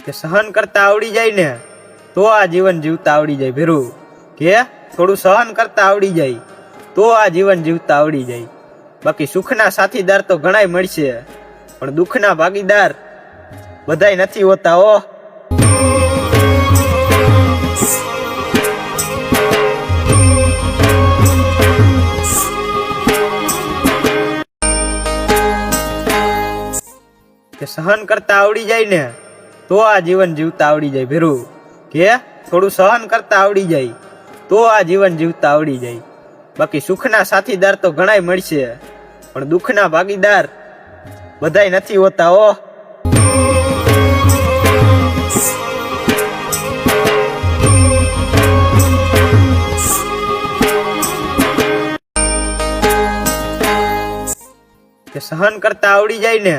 કે સહન કરતા આવડી જાય ને તો આ જીવન જીવતા આવડી જાય ભેરું, કે થોડું સહન કરતા આવડી જાય તો આ જીવન જીવતા આવડી જાય. બાકી સુખના સાથીદાર તો ઘણાય મળશે, પણ દુઃખના ભાગીદાર બધાય નથી હોતા હો. કે સહન કરતા આવડી જાય ને તો આ જીવન જીવતા આવડી જાય ભેરું, કે થોડું સહન કરતા આવડી જાય તો આ જીવન જીવતા આવડી જાય. બાકી સુખના સાથીદાર તો ઘણાય મળશે, પણ દુઃખના ભાગીદાર બધાય નથી હોતા હો. કે સહન કરતા આવડી જાય ને